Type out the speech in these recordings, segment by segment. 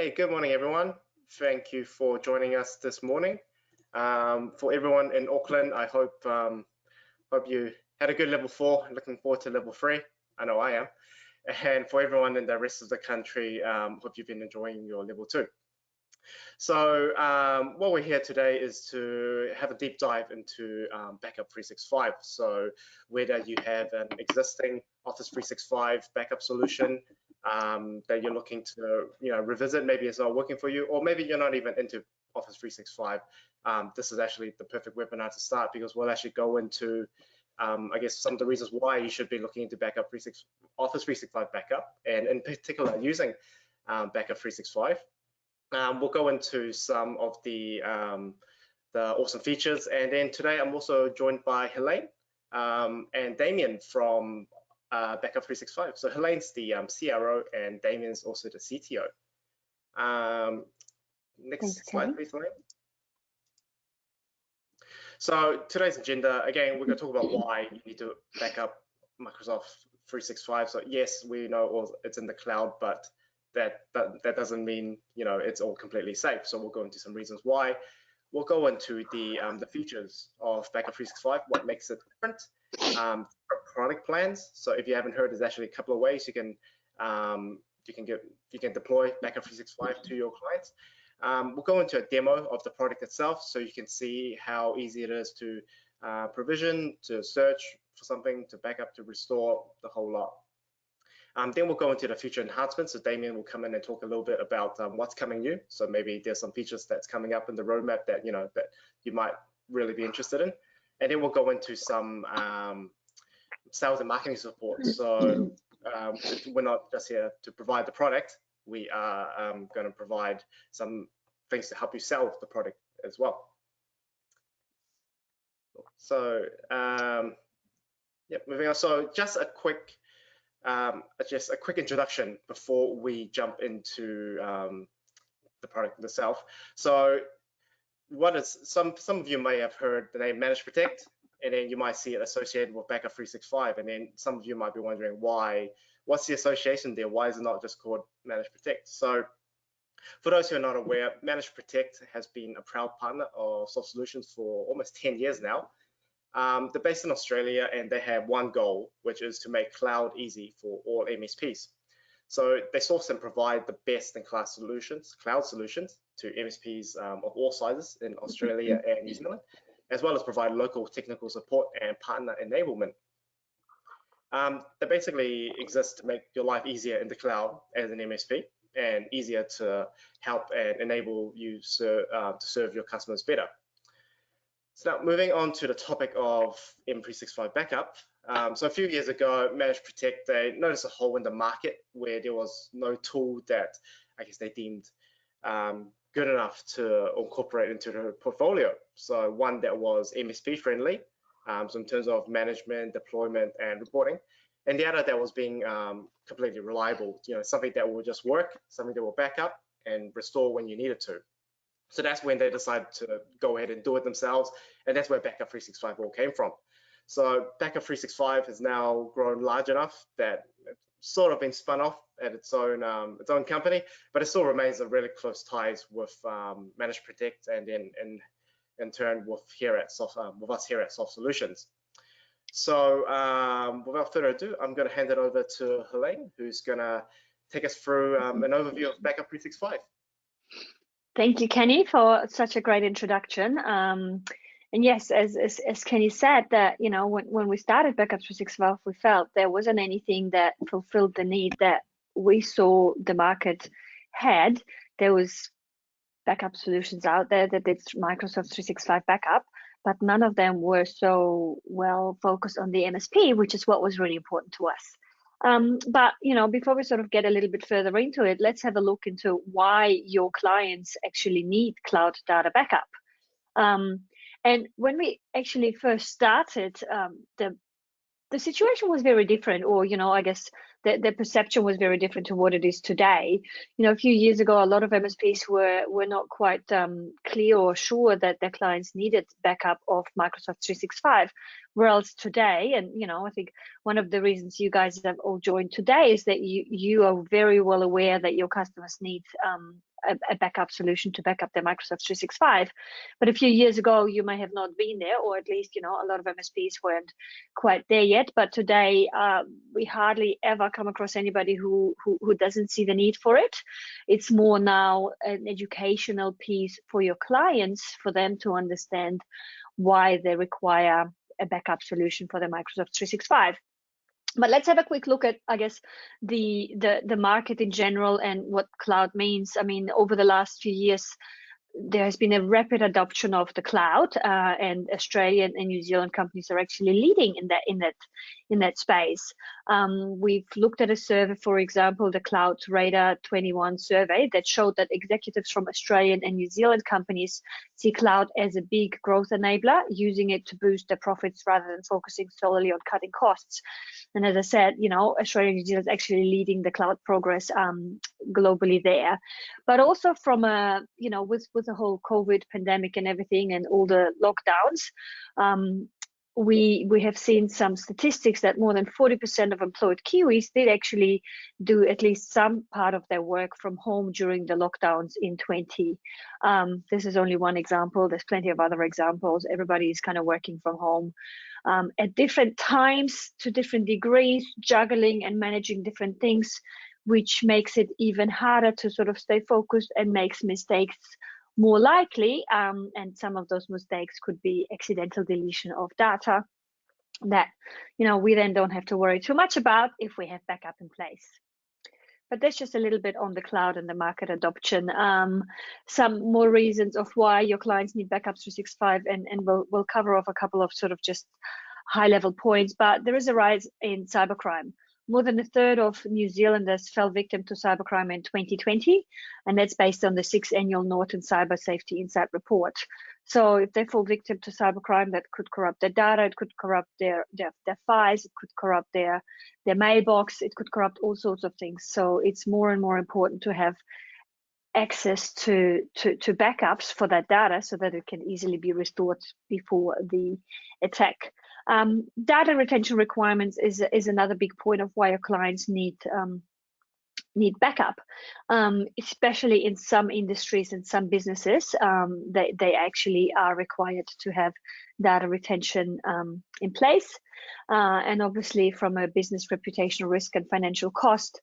Hey, good morning, everyone. Thank you for joining us this morning. For everyone in Auckland, I hope you had a good level 4. Looking forward to level 3. I know I am. And for everyone in the rest of the country, hope you've been enjoying your level 2. So what we're here today is to have a deep dive into Backup365. So whether you have an existing Office 365 backup solution that you're looking to revisit, maybe it's not working for you, or maybe you're not even into Office 365, this is actually the perfect webinar to start, because we'll actually go into I guess some of the reasons why you should be looking into Office 365 backup, and in particular using Backup 365. We'll go into some of the awesome features, and then today I'm also joined by Helene and Damien from Backup 365. So Helene's the CRO and Damien's also the CTO. Next slide, please, Helene. So today's agenda, again, we're going to talk about why you need to back up Microsoft 365. So yes, we know it's in the cloud, but that doesn't mean it's all completely safe. So we'll go into some reasons why. We'll go into the features of Backup 365, what makes it different, product plans. So if you haven't heard, there's actually a couple of ways you can deploy Backup 365 to your clients. We'll go into a demo of the product itself, so you can see how easy it is to provision, to search for something, to backup, to restore, the whole lot. Then we'll go into the future enhancements. So Damien will come in and talk a little bit about what's coming new. So maybe there's some features that's coming up in the roadmap that that you might really be interested in. And then we'll go into some sales and marketing support. So we're not just here to provide the product. We are going to provide some things to help you sell the product as well. So moving on. So just a quick introduction before we jump into the product itself. So what is some of you may have heard the name Manage Protect, and then you might see it associated with Backup 365, and then some of you might be wondering what's the association there? Why is it not just called Manage Protect? So for those who are not aware, Manage Protect has been a proud partner of Soft Solutions for almost 10 years now. They're based in Australia, and they have one goal, which is to make cloud easy for all MSPs. So they source and provide the best-in-class cloud solutions to MSPs of all sizes in Australia and New Zealand, as well as provide local technical support and partner enablement. They basically exist to make your life easier in the cloud as an MSP, and easier to help and enable you to serve your customers better. So now moving on to the topic of M365 backup. So a few years ago, Manage Protect, they noticed a hole in the market where there was no tool that I guess they deemed good enough to incorporate into their portfolio. So one that was MSP friendly, so in terms of management, deployment, and reporting, and the other that was being completely reliable, something that will just work, something that will back up and restore when you need it to. So that's when they decided to go ahead and do it themselves, and that's where Backup 365 all came from. So Backup 365 has now grown large enough that it's sort of been spun off at its own company, but it still remains a really close ties with Manage Protect, and then in turn with us here at Soft Solutions. So without further ado, I'm going to hand it over to Helene, who's going to take us through an overview of Backup 365. Thank you, Kenny, for such a great introduction. And yes, as Kenny said, that when we started Backup 365, we felt there wasn't anything that fulfilled the need that we saw the market had. There was backup solutions out there that did Microsoft 365 backup, but none of them were so well focused on the MSP, which is what was really important to us. But before we sort of get a little bit further into it, let's have a look into why your clients actually need cloud data backup. And when we actually first started, the situation was very different, or I guess the perception was very different to what it is today. A few years ago, a lot of MSPs were not quite clear or sure that their clients needed backup of Microsoft 365. Whereas today, and I think one of the reasons you guys have all joined today is that you are very well aware that your customers need a backup solution to back up their Microsoft 365. But a few years ago, you may have not been there, or at least, a lot of MSPs weren't quite there yet. But today, we hardly ever come across anybody who doesn't see the need for it. It's more now an educational piece for your clients, for them to understand why they require a backup solution for the Microsoft 365. But let's have a quick look at, I guess, the market in general and what cloud means. I mean, over the last few years, there has been a rapid adoption of the cloud, and Australian and New Zealand companies are actually leading in that space. We've looked at a survey, for example, the Cloud Radar 21 survey, that showed that executives from Australian and New Zealand companies see cloud as a big growth enabler, using it to boost their profits rather than focusing solely on cutting costs. And as I said, Australia and New Zealand is actually leading the cloud progress globally there. But also from with the whole COVID pandemic and everything and all the lockdowns, we have seen some statistics that more than 40% of employed Kiwis did actually do at least some part of their work from home during the lockdowns in 2020. This is only one example. There's plenty of other examples. Everybody is kind of working from home at different times, to different degrees, juggling and managing different things, which makes it even harder to sort of stay focused and makes mistakes more likely. And some of those mistakes could be accidental deletion of data that, we then don't have to worry too much about if we have backup in place. But that's just a little bit on the cloud and the market adoption. Some more reasons of why your clients need Backup 365, and we'll cover off a couple of sort of just high level points. But there is a rise in cybercrime. More than a third of New Zealanders fell victim to cybercrime in 2020, and that's based on the 6th annual Norton Cyber Safety Insight report. So if they fall victim to cybercrime, that could corrupt their data, it could corrupt their files, it could corrupt their mailbox, it could corrupt all sorts of things. So it's more and more important to have access to backups for that data, so that it can easily be restored before the attack. Data retention requirements is another big point of why your clients need backup, especially in some industries and some businesses. They actually are required to have data retention in place, and obviously from a business reputational risk and financial cost,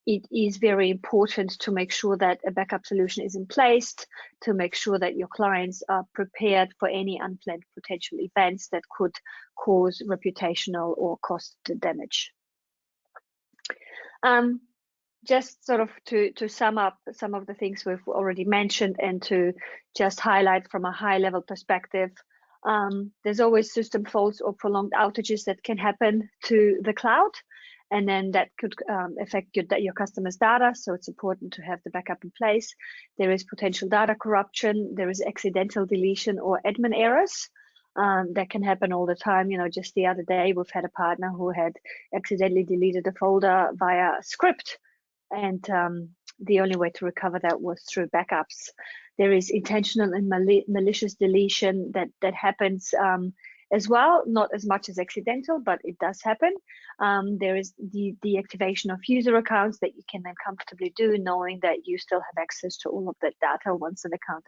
it is very important to make sure that a backup solution is in place, to make sure that your clients are prepared for any unplanned potential events that could cause reputational or cost damage. Just sort of to sum up some of the things we've already mentioned, and to just highlight from a high level perspective, there's always system faults or prolonged outages that can happen to the cloud, and then that could affect your customers' data. So it's important to have the backup in place. There is potential data corruption. There is accidental deletion or admin errors that can happen all the time. Just the other day, we've had a partner who had accidentally deleted a folder via script, and the only way to recover that was through backups. There is intentional and malicious deletion that happens as well, not as much as accidental, but it does happen. There is the deactivation of user accounts that you can then comfortably do, knowing that you still have access to all of that data once an account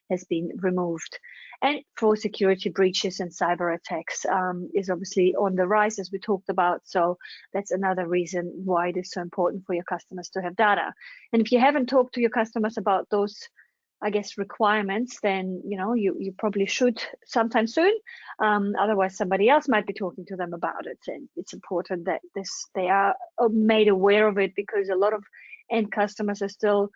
has been removed. And for security breaches and cyber attacks is obviously on the rise, as we talked about. So that's another reason why it is so important for your customers to have data. And if you haven't talked to your customers about those, I guess, requirements, then you probably should sometime soon. Otherwise, somebody else might be talking to them about it, and it's important that they are made aware of it, because a lot of end customers are still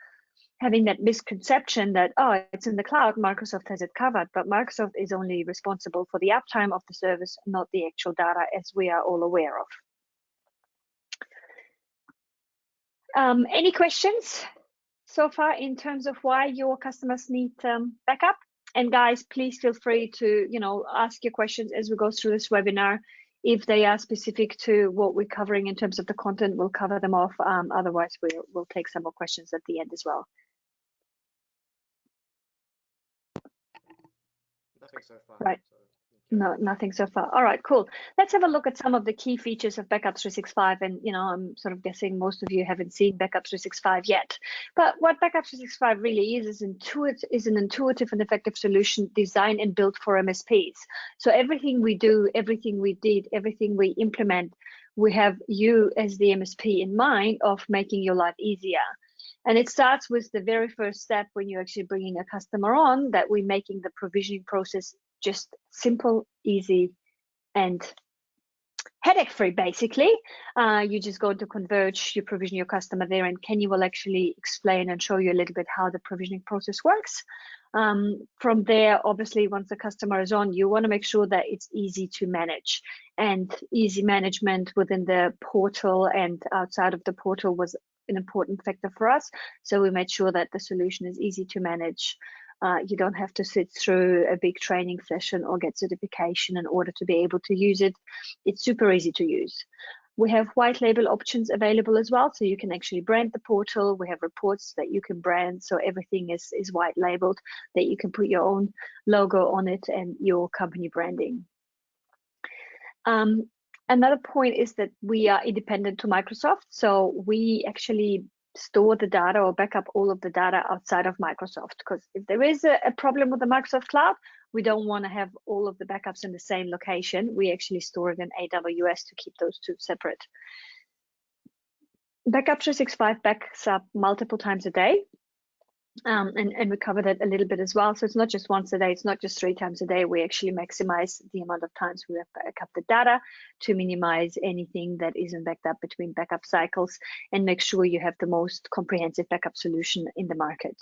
having that misconception that, oh, it's in the cloud, Microsoft has it covered, but Microsoft is only responsible for the uptime of the service, not the actual data, as we are all aware of. Any questions so far in terms of why your customers need backup? And guys, please feel free to ask your questions as we go through this webinar. If they are specific to what we're covering in terms of the content, we'll cover them off. Otherwise, we'll take some more questions at the end as well. Nothing so far. Right. So, No, nothing so far. All right, cool. Let's have a look at some of the key features of Backup 365. And, I'm sort of guessing most of you haven't seen Backup 365 yet. But what Backup 365 really is an intuitive and effective solution designed and built for MSPs. So everything we do, everything we did, everything we implement, we have you as the MSP in mind of making your life easier. And it starts with the very first step when you're actually bringing a customer on, that we're making the provisioning process just simple, easy, and headache-free, basically. You just go to Converge, you provision your customer there, and Kenny will actually explain and show you a little bit how the provisioning process works. From there, obviously, once the customer is on, you want to make sure that it's easy to manage, and easy management within the portal and outside of the portal was an important factor for us. So we made sure that the solution is easy to manage. You don't have to sit through a big training session or get certification in order to be able to use it. It's super easy to use. We have white label options available as well, so you can actually brand the portal. We have reports that you can brand, so everything is white labeled, that you can put your own logo on it and your company branding. Another point is that we are independent to Microsoft, so we actually store the data or back up all of the data outside of Microsoft, because if there is a problem with the Microsoft Cloud, we don't want to have all of the backups in the same location. We actually store it in AWS to keep those two separate. Backup 365 backs up multiple times a day. And we covered that a little bit as well. So it's not just once a day, it's not just 3 times a day. We actually maximize the amount of times we back up the data to minimize anything that isn't backed up between backup cycles, and make sure you have the most comprehensive backup solution in the market.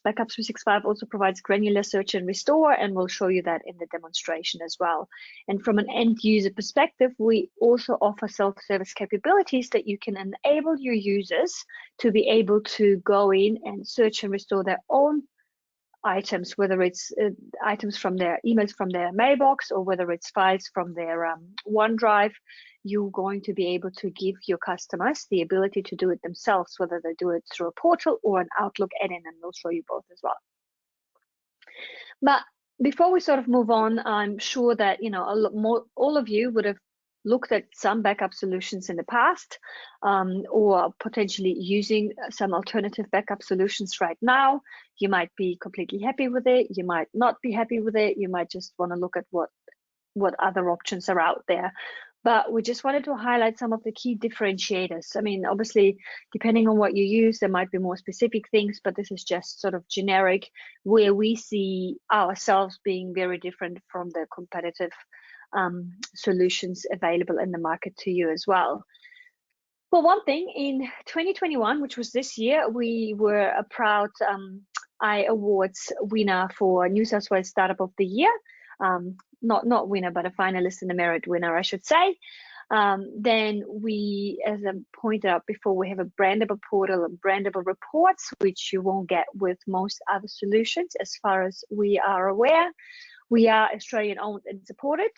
Backup 365 also provides granular search and restore, and we'll show you that in the demonstration as well. And from an end user perspective, we also offer self-service capabilities that you can enable your users to be able to go in and search and restore their own items, whether it's items from their emails from their mailbox, or whether it's files from their OneDrive. You're going to be able to give your customers the ability to do it themselves, whether they do it through a portal or an Outlook Add-in, and we'll show you both as well. But before we sort of move on, I'm sure that all of you would have looked at some backup solutions in the past, or potentially using some alternative backup solutions right now. You might be completely happy with it, you might not be happy with it, you might just want to look at what other options are out there. But we just wanted to highlight some of the key differentiators. I mean, obviously, depending on what you use, there might be more specific things, but this is just sort of generic, where we see ourselves being very different from the competitive solutions available in the market to you as well. Well, one thing, in 2021, which was this year, we were a proud iAwards winner for New South Wales Startup of the Year. Not winner, but a finalist and a merit winner, I should say. Then we, as I pointed out before, we have a brandable portal and brandable reports, which you won't get with most other solutions as far as we are aware. We are Australian owned and supported.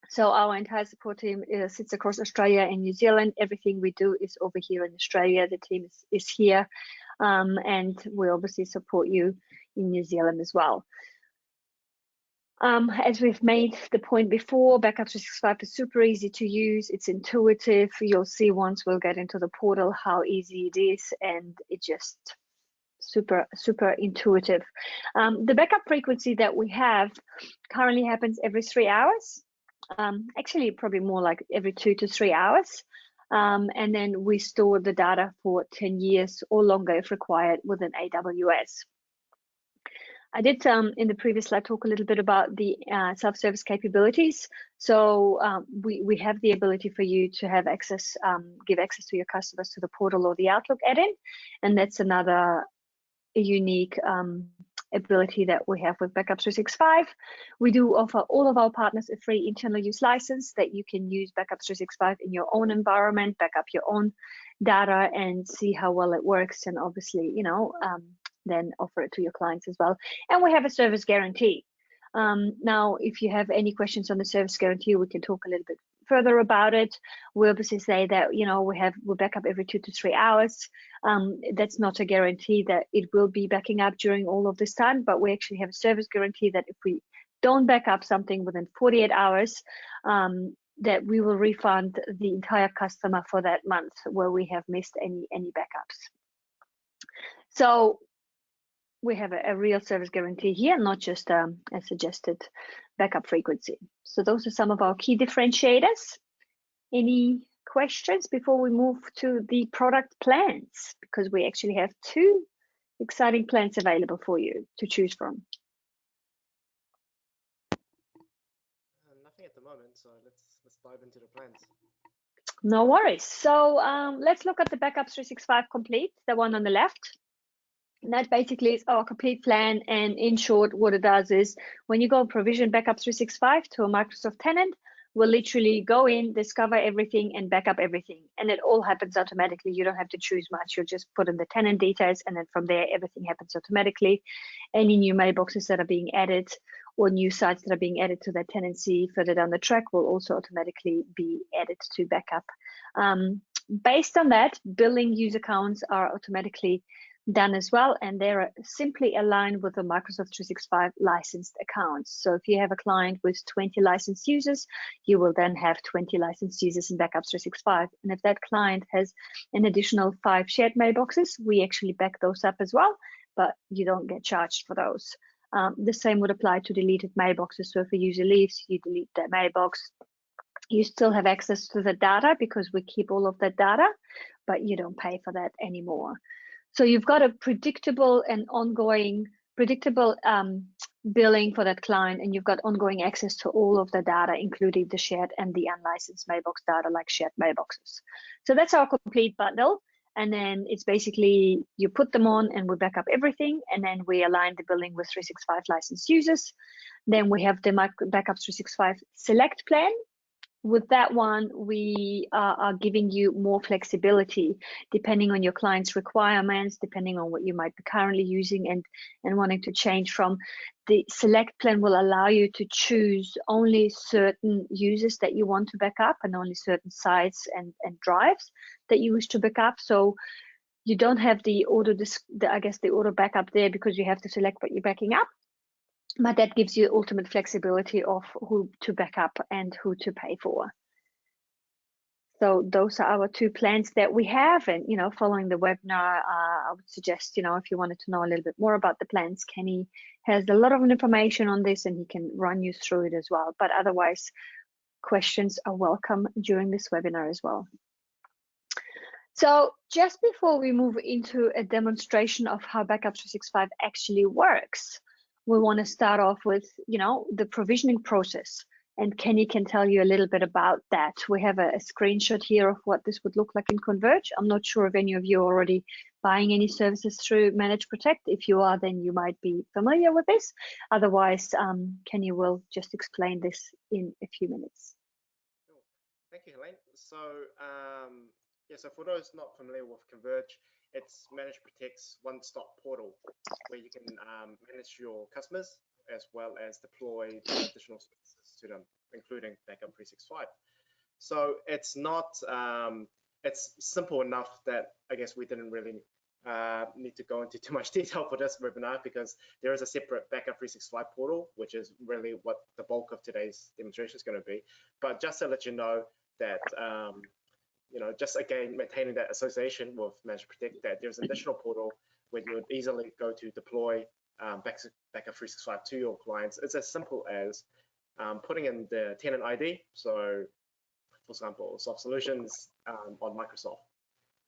So our entire support team sits across Australia and New Zealand. Everything we do is over here in Australia. The team is here, and we obviously support you in New Zealand as well. As we've made the point before, Backup 365 is super easy to use. It's intuitive. You'll see once we'll get into the portal how easy it is, and it just super intuitive. The backup frequency that we have currently happens every 3 hours. Actually, probably more like every 2 to 3 hours. And then we store the data for 10 years or longer if required within AWS. I did in the previous slide talk a little bit about the self-service capabilities. So we have the ability for you to have access, give access to your customers to the portal or the Outlook Add-in, and that's another unique ability that we have with Backup 365. We do offer all of our partners a free internal use license that you can use Backup 365 in your own environment, back up your own data and see how well it works, and obviously, then offer it to your clients as well. And we have a service guarantee. Now, if you have any questions on the service guarantee, we can talk a little bit further about it. We obviously say that we back up every 2 to 3 hours. That's not a guarantee that it will be backing up during all of this time, but we actually have a service guarantee that if we don't back up something within 48 hours, that we will refund the entire customer for that month where we have missed any backups. So we have a real service guarantee here, not just a suggested backup frequency. So those are some of our key differentiators. Any questions before we move to the product plans? Because we actually have 2 exciting plans available for you to choose from. Nothing at the moment, so let's dive into the plans. No worries. So let's look at the Backup 365 Complete, the one on the left. And that basically is our complete plan. And in short, what it does is when you go provision Backup 365 to a Microsoft tenant, we'll literally go in, discover everything, and back up everything. And it all happens automatically. You don't have to choose much. You'll just put in the tenant details, and then from there, everything happens automatically. Any new mailboxes that are being added or new sites that are being added to that tenancy further down the track will also automatically be added to backup. Based on that, billing user accounts are automatically done as well, and they're simply aligned with the Microsoft 365 licensed accounts. So if you have a client with 20 licensed users, you will then have 20 licensed users in Backup 365. And if that client has an additional 5 shared mailboxes, we actually back those up as well, but you don't get charged for those. The same would apply to deleted mailboxes. So if a user leaves, you delete that mailbox. You still have access to the data because we keep all of that data, but you don't pay for that anymore. So you've got a predictable and ongoing, billing for that client, and you've got ongoing access to all of the data, including the shared and the unlicensed mailbox data like shared mailboxes. So that's our complete bundle. And then it's basically you put them on and we back up everything, and then we align the billing with 365 licensed users. Then we have the Backup 365 Select plan. With that one, we are giving you more flexibility depending on your client's requirements, depending on what you might be currently using and wanting to change from. The Select plan will allow you to choose only certain users that you want to back up and only certain sites and drives that you wish to back up. So you don't have the auto backup there because you have to select what you're backing up. But that gives you ultimate flexibility of who to back up and who to pay for. So those are our 2 plans that we have. And, following the webinar, I would suggest, if you wanted to know a little bit more about the plans, Kenny has a lot of information on this and he can run you through it as well. But otherwise, questions are welcome during this webinar as well. So just before we move into a demonstration of how Backup 365 actually works, we want to start off with, the provisioning process. And Kenny can tell you a little bit about that. We have a screenshot here of what this would look like in Converge. I'm not sure if any of you are already buying any services through Manage Protect. If you are, then you might be familiar with this. Otherwise, Kenny will just explain this in a few minutes. Cool. Thank you, Helene. So, so for those not familiar with Converge, it's Manage Protect's one-stop portal where you can manage your customers as well as deploy additional services to them, including Backup 365. So it's not, it's simple enough that I guess we didn't really need to go into too much detail for this webinar because there is a separate Backup 365 portal, which is really what the bulk of today's demonstration is going to be. But just to let you know that just again, maintaining that association with Manage Protect, that there's an additional portal where you would easily go to deploy Backup 365 to your clients. It's as simple as putting in the tenant ID. So, for example, Soft Solutions on Microsoft,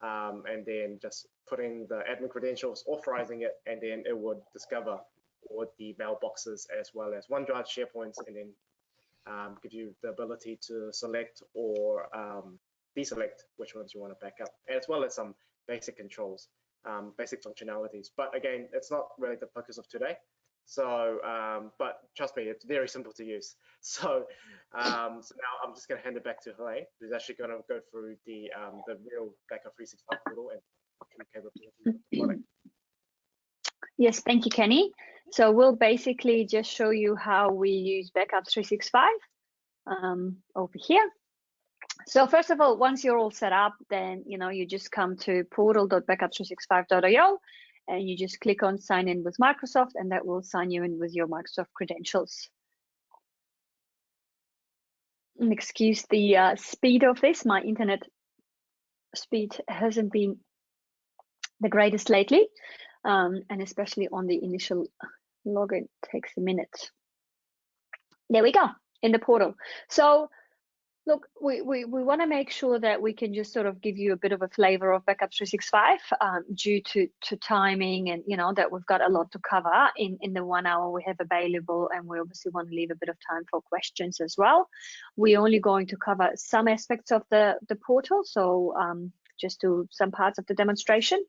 and then just putting the admin credentials, authorizing it, and then it would discover all the mailboxes as well as OneDrive, SharePoints, and then give you the ability to select or deselect which ones you want to back up, as well as some basic controls, basic functionalities. But again, it's not really the focus of today. So, but trust me, it's very simple to use. So, so now I'm just going to hand it back to Helene, who's actually going to go through the real Backup 365 portal and capabilities of the product. Yes, thank you, Kenny. So we'll basically just show you how we use Backup 365 over here. So first of all, once you're all set up, then you just come to portal.backup365.io and you just click on sign in with Microsoft, and that will sign you in with your Microsoft credentials. excuse the speed of this. My internet speed hasn't been the greatest lately, and especially on the initial login takes a minute. There we go, in the portal. So look, we want to make sure that we can just sort of give you a bit of a flavor of Backup365 due to timing, and that we've got a lot to cover in the 1 hour we have available, and we obviously want to leave a bit of time for questions as well. We're only going to cover some aspects of the portal, so just do some parts of the demonstration,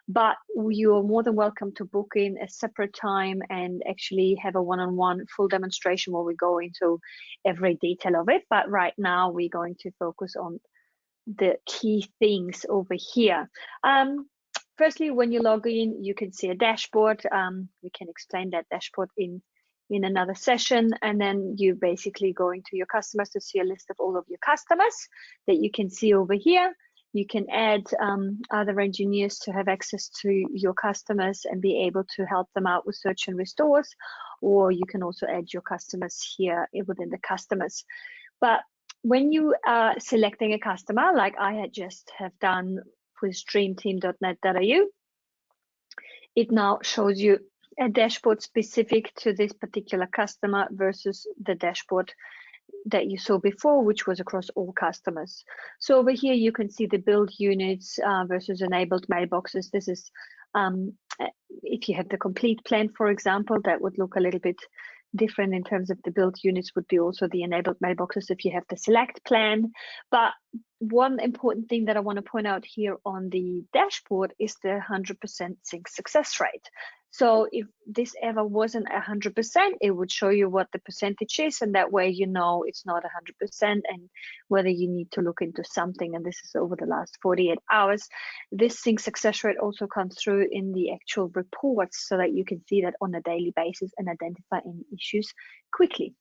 but you are more than welcome to book in a separate time and actually have a one-on-one full demonstration where we go into every detail of it. But right now we're going to focus on the key things over here. Firstly, when you log in, you can see a dashboard. We can explain that dashboard in another session, and then you basically go into your customers to see a list of all of your customers that you can see over here. You can add other engineers to have access to your customers and be able to help them out with search and restores, or you can also add your customers here within the customers. But when you are selecting a customer, like I had just have done with dreamteam.net.au, it now shows you a dashboard specific to this particular customer versus the dashboard that you saw before, which was across all customers. So over here you can see the build units versus enabled mailboxes. This is if you have the complete plan, for example, that would look a little bit different in terms of the build units, would be also the enabled mailboxes if you have the select plan. But one important thing that I want to point out here on the dashboard is the 100% sync success rate. So if this ever wasn't 100%, it would show you what the percentage is, and that way you know it's not 100% and whether you need to look into something. And this is over the last 48 hours. This sync success rate also comes through in the actual reports so that you can see that on a daily basis and identify any issues quickly.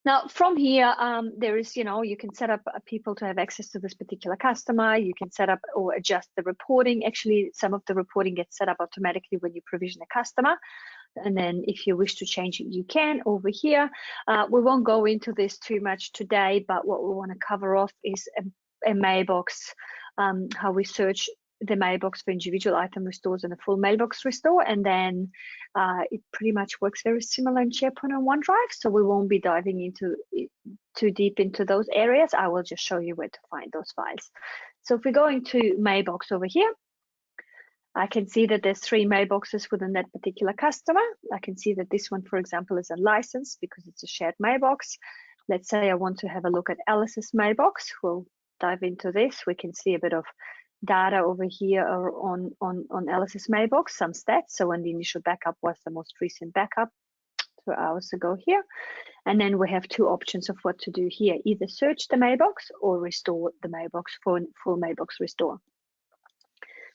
Now, from here, there is, you can set up people to have access to this particular customer. You can set up or adjust the reporting. Actually, some of the reporting gets set up automatically when you provision a customer. And then if you wish to change it, you can over here. We won't go into this too much today, but what we want to cover off is a mailbox, how we search the mailbox for individual item restores and a full mailbox restore, and then it pretty much works very similar in SharePoint and OneDrive, so we won't be diving into too deep into those areas. I will just show you where to find those files. So if we go into mailbox over here, I can see that there's 3 mailboxes within that particular customer. I can see that this one, for example, is a license because it's a shared mailbox. Let's say I want to have a look at Alice's mailbox. We'll dive into this. We can see a bit of data over here on Alice's mailbox, some stats. So when the initial backup was the most recent backup 2 hours ago here. And then we have 2 options of what to do here, either search the mailbox or restore the mailbox for full mailbox restore.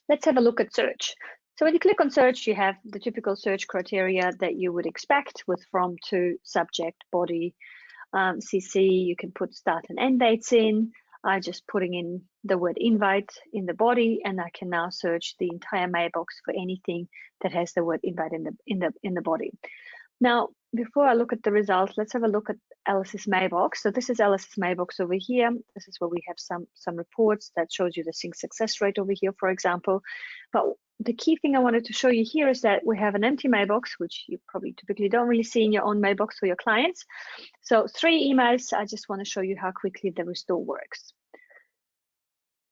Let's have a look at search. So when you click on search, you have the typical search criteria that you would expect with from, to, subject, body, CC. You can put start and end dates in. I'm just putting in the word invite in the body, and I can now search the entire mailbox for anything that has the word invite in the body. Now, before I look at the results, let's have a look at Alice's mailbox. So this is Alice's mailbox over here. This is where we have some reports that shows you the sync success rate over here, for example. But the key thing I wanted to show you here is that we have an empty mailbox, which you probably typically don't really see in your own mailbox for your clients. So 3 emails. I just want to show you how quickly the restore works.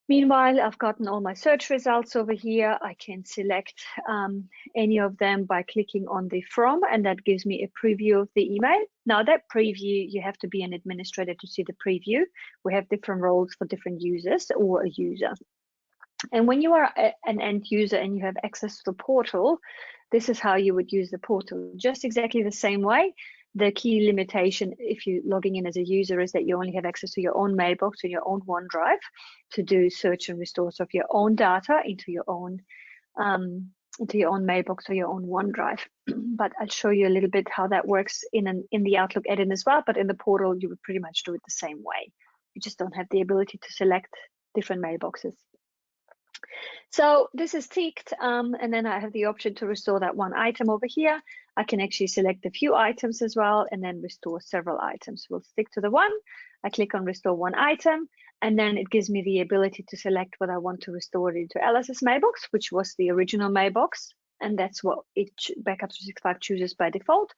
Meanwhile, I've gotten all my search results over here. I can select any of them by clicking on the from, and that gives me a preview of the email. Now that preview, you have to be an administrator to see the preview. We have different roles for different users or a user. And when you are an end user and you have access to the portal, this is how you would use the portal, just exactly the same way. The key limitation if you're logging in as a user is that you only have access to your own mailbox and your own OneDrive to do search and restores of your own data into your own mailbox or your own OneDrive. But I'll show you a little bit how that works in the Outlook Add-in as well. But in the portal, you would pretty much do it the same way. You just don't have the ability to select different mailboxes. So this is ticked, and then I have the option to restore that one item over here. I can actually select a few items as well and then restore several items. We'll stick to the one. I click on restore one item, and then it gives me the ability to select whether I want to restore it into Alice's mailbox, which was the original mailbox, and that's what Backup365 chooses by default,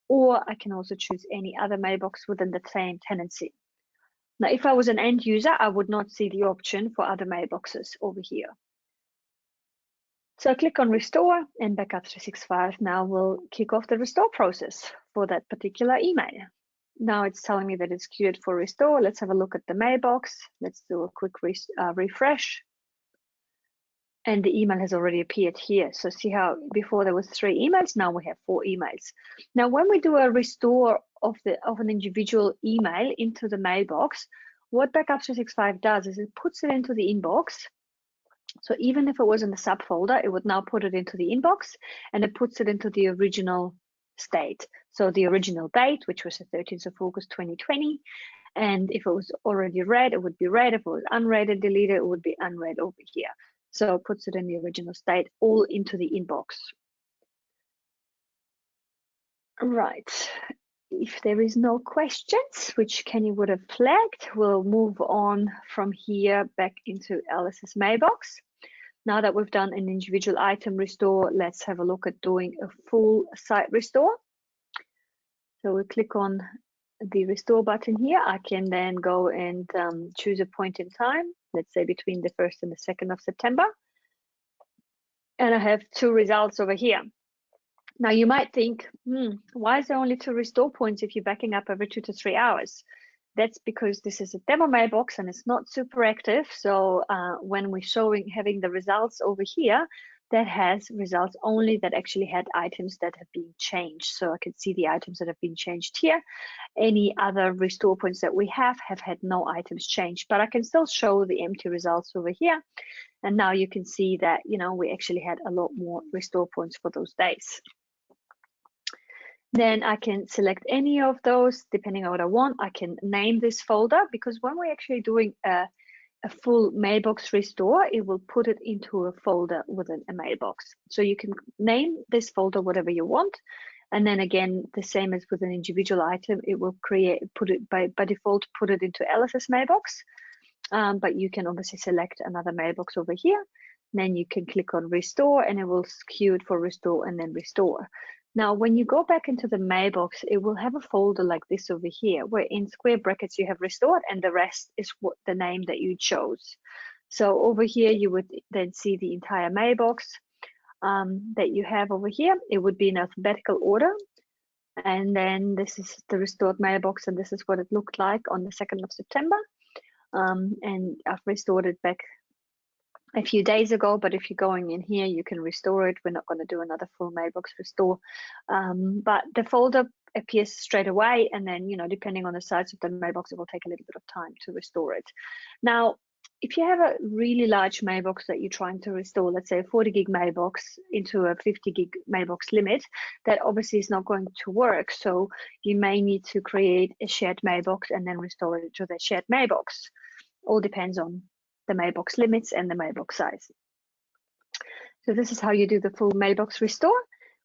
or I can also choose any other mailbox within the same tenancy. Now, if I was an end user, I would not see the option for other mailboxes over here. So I click on restore, and Backup365 now will kick off the restore process for that particular email. Now it's telling me that it's queued for restore. Let's have a look at the mailbox. Let's do a quick refresh. And the email has already appeared here. So see how before there was 3 emails, now we have 4 emails. Now, when we do a restore of an individual email into the mailbox, what Backup365 does is it puts it into the inbox. So even if it was in the subfolder, it would now put it into the inbox, and it puts it into the original state. So the original date, which was the 13th of August 2020. And if it was already read, it would be read. If it was unread and deleted, it would be unread over here. So it puts it in the original state, all into the inbox. Right. If there is no questions, which Kenny would have flagged, we'll move on from here back into Alice's mailbox. Now that we've done an individual item restore, let's have a look at doing a full site restore. So we'll click on the restore button here. I can then go and choose a point in time, let's say between the 1st and the 2nd of September. And I have 2 results over here. Now you might think, why is there only 2 restore points if you're backing up every 2 to 3 hours? That's because this is a demo mailbox and it's not super active. So when we're having the results over here, that has results only that actually had items that have been changed. So I can see the items that have been changed here. Any other restore points that we have had no items changed, but I can still show the empty results over here. And now you can see that, we actually had a lot more restore points for those days. Then I can select any of those depending on what I want. I can name this folder, because when we're actually doing a full mailbox restore, it will put it into a folder within a mailbox. So you can name this folder whatever you want. And then again, the same as with an individual item, it will by default, put it into Alice's mailbox. But you can obviously select another mailbox over here. Then you can click on restore, and it will queue it for restore and then restore. Now, when you go back into the mailbox, it will have a folder like this over here, where in square brackets you have restored, and the rest is what the name that you chose. So over here, you would then see the entire mailbox that you have over here. It would be in alphabetical order. And then this is the restored mailbox, and this is what it looked like on the 2nd of September. And I've restored it back a few days ago, but if you're going in here, you can restore it. We're not going to do another full mailbox restore, but the folder appears straight away, and then depending on the size of the mailbox, it will take a little bit of time to restore it. Now, if you have a really large mailbox that you're trying to restore, let's say a 40 gig mailbox into a 50 gig mailbox limit, that obviously is not going to work. So you may need to create a shared mailbox and then restore it to the shared mailbox. All depends on the mailbox limits and the mailbox size. So this is how you do the full mailbox restore.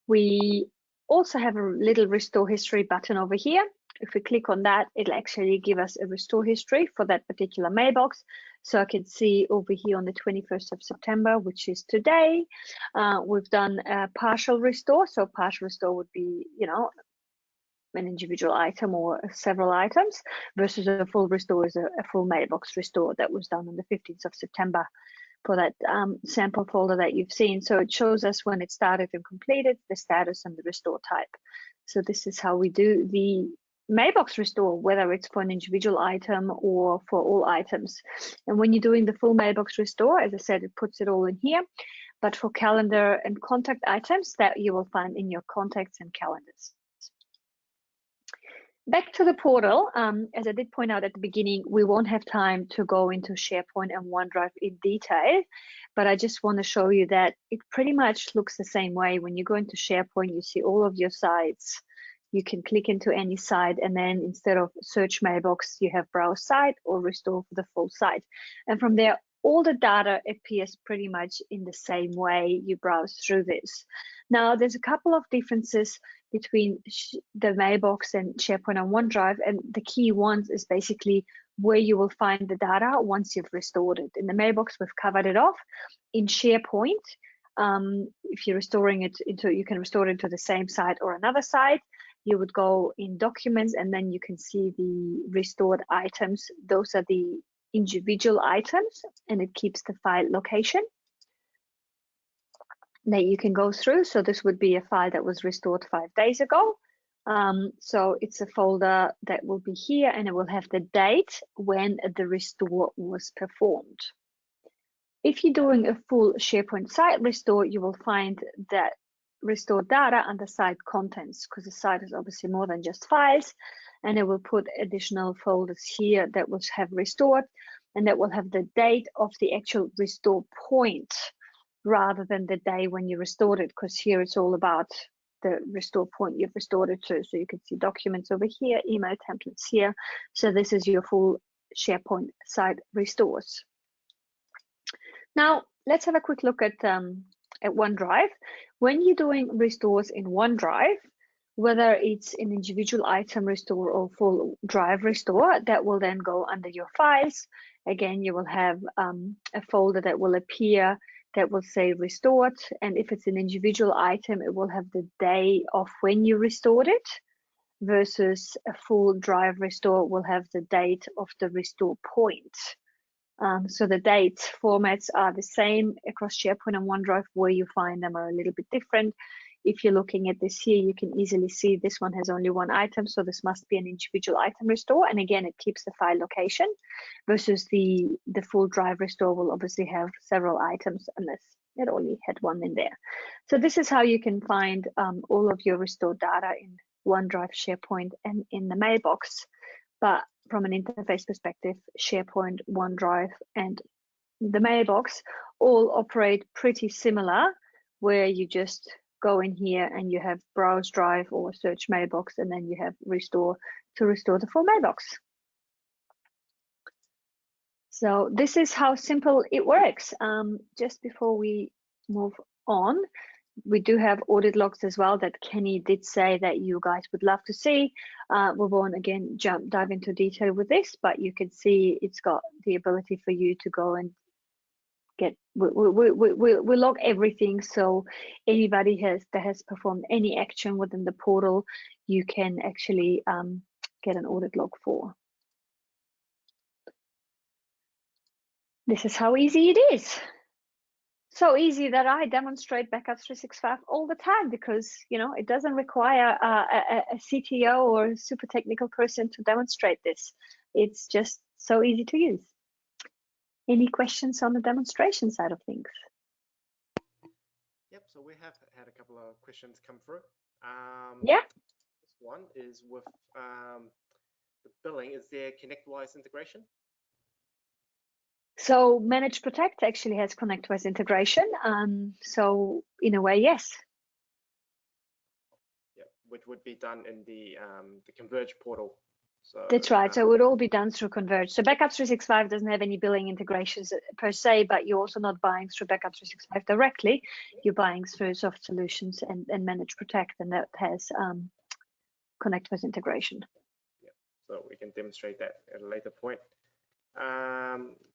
We also have a little restore history button over here. If we click on that, it'll actually give us a restore history for that particular mailbox. So I can see over here on the 21st of September, which is today, we've done a partial restore. So partial restore would be, an individual item or several items, versus a full restore is a full mailbox restore that was done on the 15th of September for that sample folder that you've seen. So it shows us when it started and completed, the status and the restore type. So this is how we do the mailbox restore, whether it's for an individual item or for all items. And when you're doing the full mailbox restore, as I said, it puts it all in here. But for calendar and contact items, that you will find in your contacts and calendars. Back to the portal, as I did point out at the beginning, we won't have time to go into SharePoint and OneDrive in detail, but I just want to show you that it pretty much looks the same way. When you go into SharePoint, you see all of your sites. You can click into any site, and then instead of search mailbox, you have browse site or restore for the full site. And from there, all the data appears pretty much in the same way you browse through this. Now, there's a couple of differences between the Mailbox and SharePoint and OneDrive, and the key ones is basically where you will find the data once you've restored it. In the Mailbox, we've covered it off. In SharePoint, if you're restoring it you can restore it to the same site or another site. You would go in Documents, and then you can see the restored items. Those are the individual items, and it keeps the file location that you can go through. So this would be a file that was restored 5 days ago. So it's a folder that will be here, and it will have the date when the restore was performed. If you're doing a full SharePoint site restore, you will find that restored data under site contents, because the site is obviously more than just files, and it will put additional folders here that will have restored, and that will have the date of the actual restore point rather than the day when you restored it, because here it's all about the restore point you've restored it to. So you can see documents over here, email templates here. So this is your full SharePoint site restores. Now let's have a quick look at OneDrive. When you're doing restores in OneDrive, whether it's an individual item restore or full drive restore, that will then go under your files. Again, you will have a folder that will appear that will say restored, and if it's an individual item, it will have the day of when you restored it, versus a full drive restore will have the date of the restore point. So the date formats are the same across SharePoint and OneDrive. Where you find them are a little bit different. If you're looking at this here, you can easily see this one has only one item, so this must be an individual item restore, and again it keeps the file location, versus the full drive restore will obviously have several items unless it only had one in there. So this is how you can find all of your restored data in OneDrive, SharePoint, and in the Mailbox. But from an interface perspective, SharePoint, OneDrive, and the Mailbox all operate pretty similar, where you just go in here and you have browse drive or search Mailbox, and then you have restore to restore the full Mailbox. So this is how simple it works. Just before we move on, we do have audit logs as well that Kenny did say that you guys would love to see. We won't again dive into detail with this, but you can see it's got the ability for you to go and get, we log everything. So anybody that has performed any action within the portal, you can actually get an audit log for. This is how easy it is. So easy that I demonstrate Backup365 all the time, because it doesn't require a CTO or a super technical person to demonstrate this. It's just so easy to use. Any questions on the demonstration side of things? Yep, so we have had a couple of questions come through. Yeah. This one is with the billing. Is there ConnectWise integration? So Manage Protect actually has ConnectWise integration. So in a way, yes. Yeah, which would be done in the Converge portal. So, that's right. So it would all be done through Converge. So Backup365 doesn't have any billing integrations per se, but you're also not buying through Backup365 directly. You're buying through Soft Solutions and Manage Protect, and that has ConnectWise integration. Yeah, so we can demonstrate that at a later point.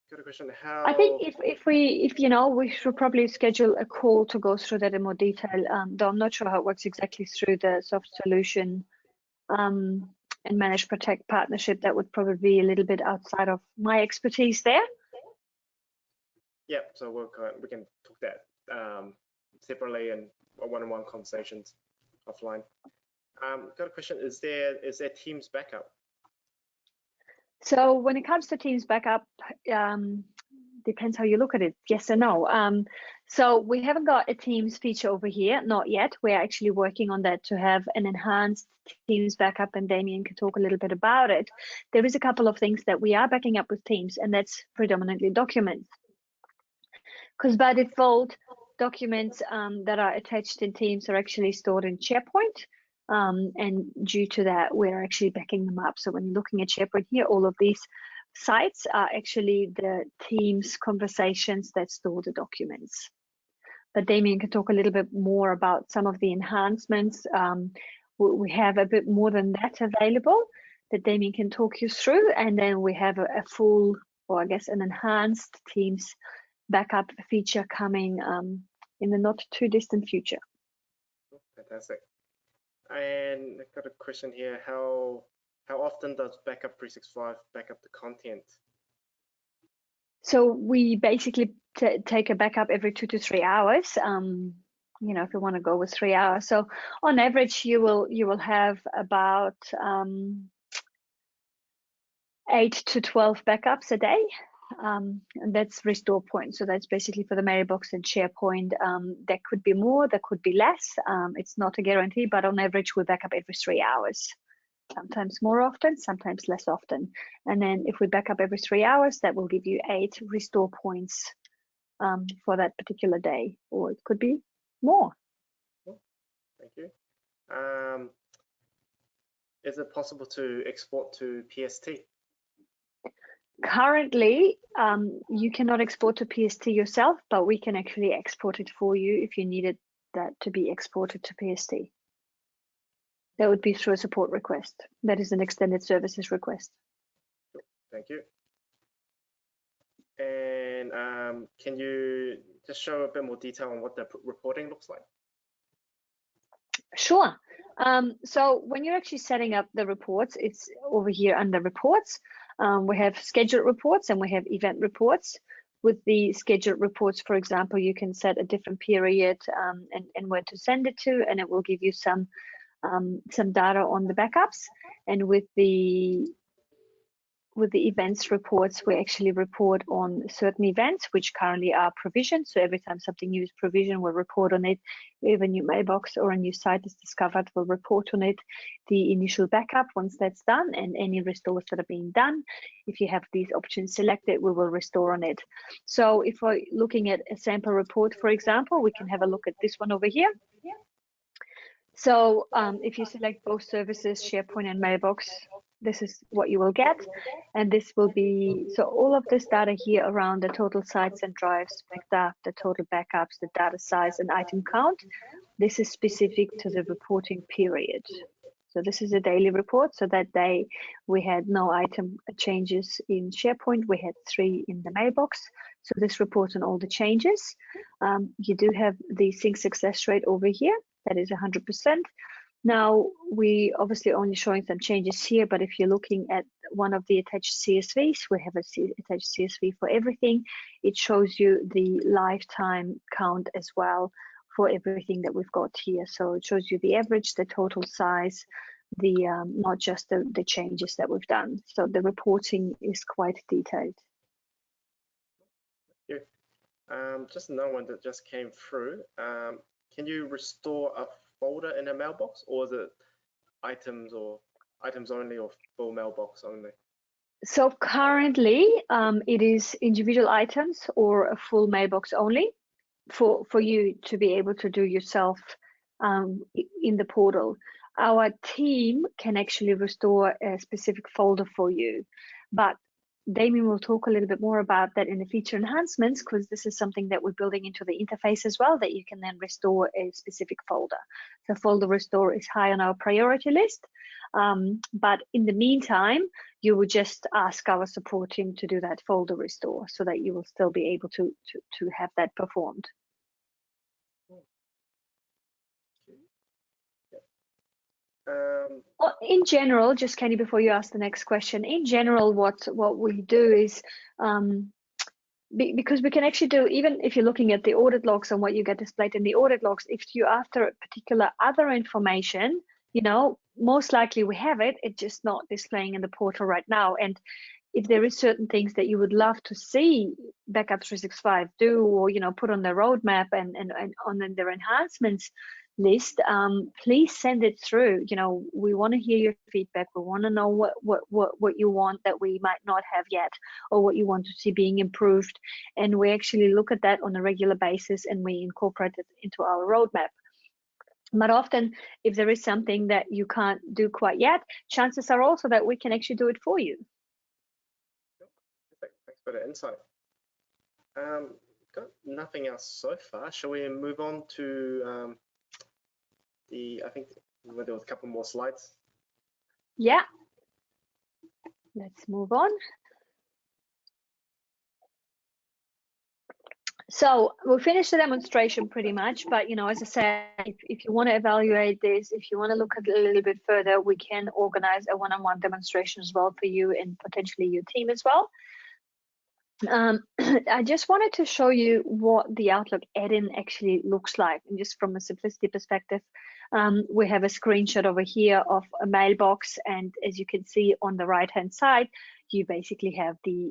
Got a question. How? I think if we should probably schedule a call to go through that in more detail. Though I'm not sure how it works exactly through the Soft Solution and Manage Protect partnership. That would probably be a little bit outside of my expertise there. Yeah, so we can talk that separately and one-on-one conversations offline. Got a question. Is there Teams backup? So when it comes to Teams backup, depends how you look at it, yes or no. So we haven't got a Teams feature over here, not yet. We're actually working on that to have an enhanced Teams backup, and Damien can talk a little bit about it. There is a couple of things that we are backing up with Teams, and that's predominantly documents. Because by default, documents that are attached in Teams are actually stored in SharePoint. And due to that, we're actually backing them up. So when you're looking at SharePoint here, all of these sites are actually the team's conversations that store the documents. But Damien can talk a little bit more about some of the enhancements. We have a bit more than that available that Damien can talk you through, and then we have a full, or I guess an enhanced Teams backup feature coming in the not too distant future. Fantastic. And I've got a question here. How often does Backup365 backup the content? So we basically take a backup every 2 to 3 hours. You know, if you want to go with 3 hours. So on average, you will have about 8 to 12 backups a day. And that's restore points. So that's basically for the Mailbox and SharePoint. There could be more, there could be less. It's not a guarantee, but on average, we back up every 3 hours. Sometimes more often, sometimes less often. And then if we back up every 3 hours, that will give you 8 restore points for that particular day, or it could be more. Thank you. Is it possible to export to PST? Currently, you cannot export to PST yourself, but we can actually export it for you if you needed that to be exported to PST. That would be through a support request. That is an extended services request. Thank you. And can you just show a bit more detail on what the reporting looks like? Sure. So when you're actually setting up the reports, it's over here under reports. We have scheduled reports and we have event reports. With the scheduled reports, for example, you can set a different period and where to send it to, and it will give you some data on the backups. And with the events reports, we actually report on certain events which currently are provisioned. So every time something new is provisioned, we'll report on it. If a new mailbox or a new site is discovered, we'll report on it. The initial backup, once that's done, and any restores that are being done. If you have these options selected, we will restore on it. So if we're looking at a sample report, for example, we can have a look at this one over here. So if you select both services, SharePoint and Mailbox, this is what you will get. And this will be, so all of this data here around the total sites and drives, the total backups, the data size and item count, this is specific to the reporting period. So this is a daily report. So that day we had no item changes in SharePoint. We had 3 in the Mailbox. So this reports on all the changes. You do have the sync success rate over here. That is 100%. Now, we obviously only showing some changes here, but if you're looking at one of the attached CSVs, we have a attached CSV for everything. It shows you the lifetime count as well for everything that we've got here. So it shows you the average, the total size, the not just the changes that we've done. So the reporting is quite detailed. Yeah. Just another one that just came through. Can you restore a folder in a mailbox, or is it items only, or full mailbox only? So currently it is individual items or a full mailbox only for you to be able to do yourself in the portal. Our team can actually restore a specific folder for you, but Damien will talk a little bit more about that in the feature enhancements, because this is something that we're building into the interface as well, that you can then restore a specific folder. So folder restore is high on our priority list. But in the meantime, you would just ask our support team to do that folder restore so that you will still be able to have that performed. Well, in general, just Kenny, before you ask the next question, in general, what we do is, because we can actually do, even if you're looking at the audit logs and what you get displayed in the audit logs, if you're after a particular other information, you know, most likely we have it, it's just not displaying in the portal right now. And if there is certain things that you would love to see Backup365 do, or, you know, put on their roadmap and on their enhancements list, please send it through. You know, we want to hear your feedback. We want to know what you want that we might not have yet, or what you want to see being improved. And we actually look at that on a regular basis and we incorporate it into our roadmap. But often, if there is something that you can't do quite yet, chances are also that we can actually do it for you. bit of insight. Got nothing else so far. Shall we move on to I think there was a couple more slides. Yeah, let's move on. So we'll finish the demonstration pretty much, but as I said, if you want to evaluate this, if you want to look at it a little bit further, we can organize a one-on-one demonstration as well for you and potentially your team as well. I just wanted to show you what the Outlook Add-in actually looks like, and just from a simplicity perspective, we have a screenshot over here of a mailbox, and as you can see on the right-hand side, you basically have the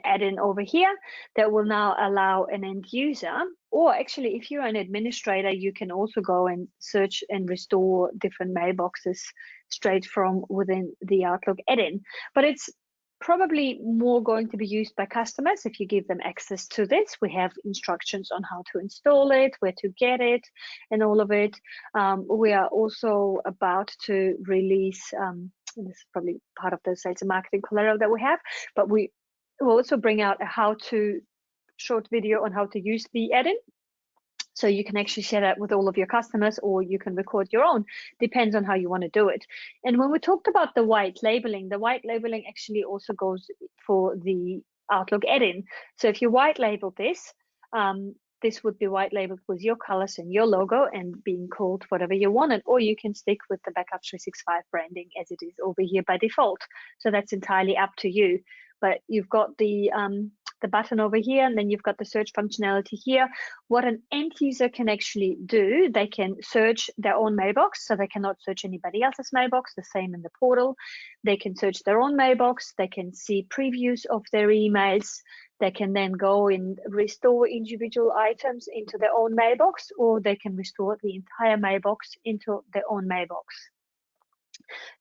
add-in over here that will now allow an end user, or actually if you're an administrator, you can also go and search and restore different mailboxes straight from within the Outlook Add-in. But it's probably more going to be used by customers if you give them access to this. We have instructions on how to install it, where to get it, and all of it. We are also about to release, this is probably part of the sales and marketing collateral that we have, but we will also bring out a how-to short video on how to use the add-in. So you can actually share that with all of your customers, or you can record your own, depends on how you want to do it. And when we talked about the white labeling actually also goes for the Outlook Add-in. So if you white label this, this would be white labeled with your colors and your logo and being called whatever you wanted, or you can stick with the Backup365 branding as it is over here by default. So that's entirely up to you. But you've got the button over here, and then you've got the search functionality here. What an end user can actually do, they can search their own mailbox, so they cannot search anybody else's mailbox, the same in the portal. They can search their own mailbox, they can see previews of their emails, they can then go and restore individual items into their own mailbox, or they can restore the entire mailbox into their own mailbox.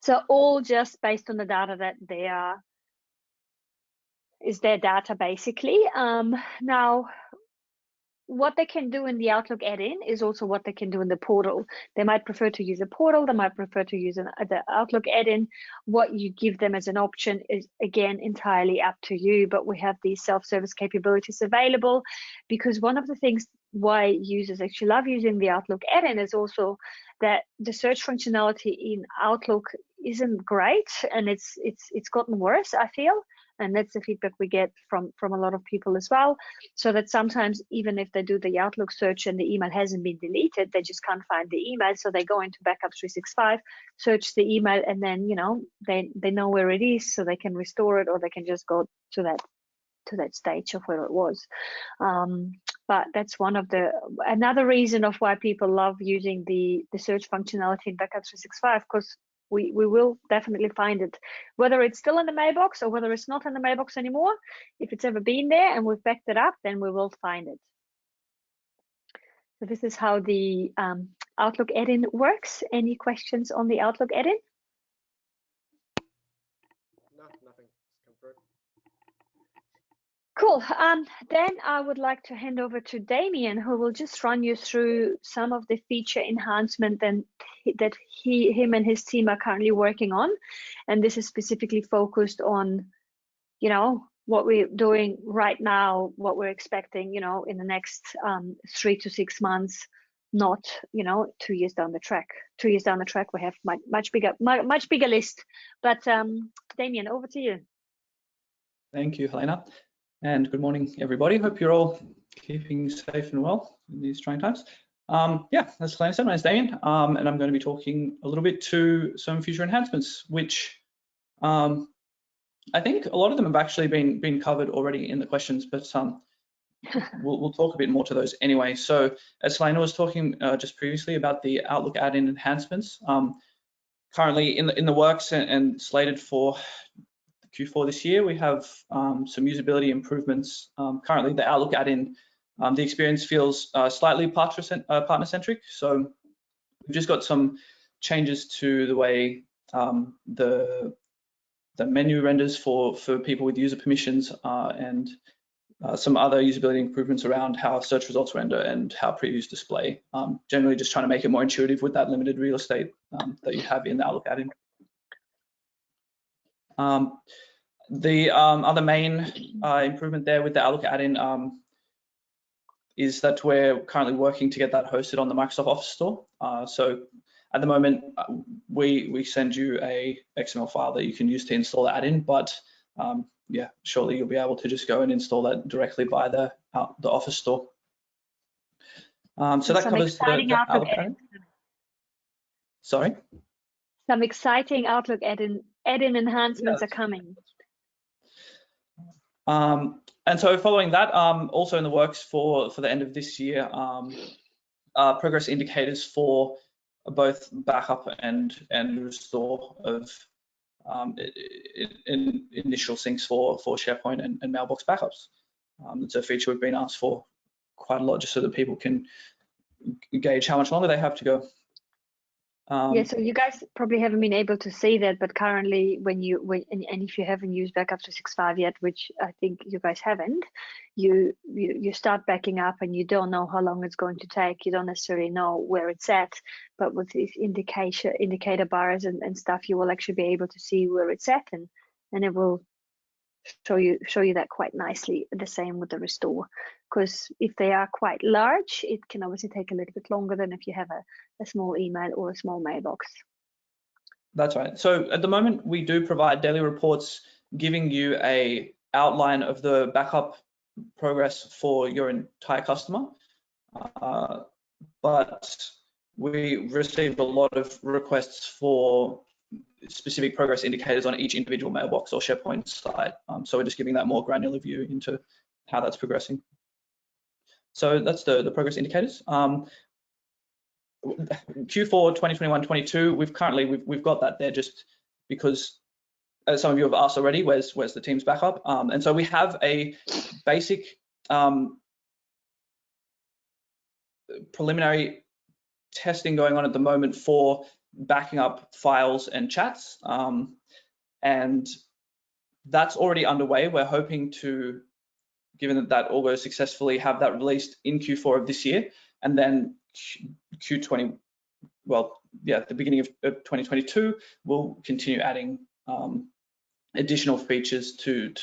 So all just based on the data that they are is their data basically. Now, what they can do in the Outlook Add-in is also what they can do in the portal. They might prefer to use a portal, they might prefer to use the Outlook Add-in. What you give them as an option is, again, entirely up to you, but we have these self-service capabilities available, because one of the things why users actually love using the Outlook Add-in is also that the search functionality in Outlook isn't great, and it's gotten worse, I feel. And that's the feedback we get from a lot of people as well. So that sometimes, even if they do the Outlook search and the email hasn't been deleted, they just can't find the email. So they go into Backup365, search the email, and then they know where it is, so they can restore it, or they can just go to that stage of where it was. But that's another reason of why people love using the search functionality in Backup365, because we will definitely find it, whether it's still in the mailbox or whether it's not in the mailbox anymore. If it's ever been there and we've backed it up, then we will find it. So this is how the Outlook Add-in works. Any questions on the Outlook Add-in? No, nothing come through. Cool. Then I would like to hand over to Damien, who will just run you through some of the feature enhancement that him and his team are currently working on. And this is specifically focused on, what we're doing right now, what we're expecting, in the next 3 to 6 months, not, 2 years down the track. 2 years down the track, we have much bigger list. But Damien, over to you. Thank you, Helena. And good morning, everybody. Hope you're all keeping safe and well in these trying times. As Helena said, my name is Damien, and I'm going to be talking a little bit to some future enhancements, which I think a lot of them have actually been covered already in the questions, but we'll talk a bit more to those anyway. So as Helena was talking just previously about the Outlook Add-in enhancements, currently in the works and slated for Q4 this year, we have some usability improvements. Currently, the Outlook Add-in, the experience feels slightly partner-centric. So we've just got some changes to the way the menu renders for people with user permissions and some other usability improvements around how search results render and how previews display. Generally, just trying to make it more intuitive with that limited real estate that you have in the Outlook Add-in. the other main improvement there with the Outlook add-in is that we're currently working to get that hosted on the Microsoft Office store. So at the moment, we send you a XML file that you can use to install the add-in, but yeah, shortly you'll be able to just go and install that directly by the Office store. So that covers the Outlook add-in. Sorry? Some exciting Outlook add-in enhancements are coming. And so following that, also in the works for the end of this year, progress indicators for both backup and restore of initial syncs for SharePoint and Mailbox backups. It's a feature we've been asked for quite a lot, just so that people can gauge how much longer they have to go. Yeah, so you guys probably haven't been able to see that, but currently and if you haven't used Backup365 yet, which I think you guys haven't, you start backing up and you don't know how long it's going to take. You don't necessarily know where it's at, but with these indicator bars and stuff, you will actually be able to see where it's at, and it will show you that quite nicely. The same with the restore, because if they are quite large, it can obviously take a little bit longer than if you have a small email or a small mailbox. That's right. So at the moment, we do provide daily reports giving you a outline of the backup progress for your entire customer, but we received a lot of requests for specific progress indicators on each individual mailbox or SharePoint site. So we're just giving that more granular view into how that's progressing. So that's the progress indicators. Q4 2021-22, we've got that there just because, as some of you have asked already, where's the team's backup? And so we have a basic preliminary testing going on at the moment for backing up files and chats, and that's already underway. We're hoping to, given that all goes successfully, have that released in Q4 of this year, and then Q20, well, yeah, the beginning of 2022, we'll continue adding additional features to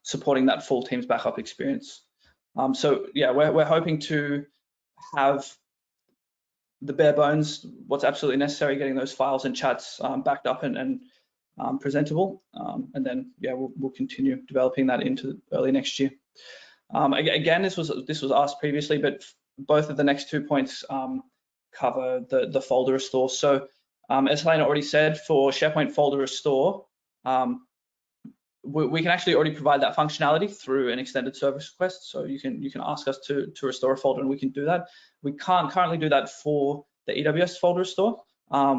supporting that full Teams backup experience. So yeah, we're hoping to have the bare bones, what's absolutely necessary, getting those files and chats backed up and presentable, and then yeah, we'll continue developing that into early next year. Again, this was asked previously, but both of the next 2 points cover the folder restore. So as Helena already said, for SharePoint folder restore, we can actually already provide that functionality through an extended service request. So you can ask us to restore a folder, and we can do that. We can't currently do that for the EWS folder restore,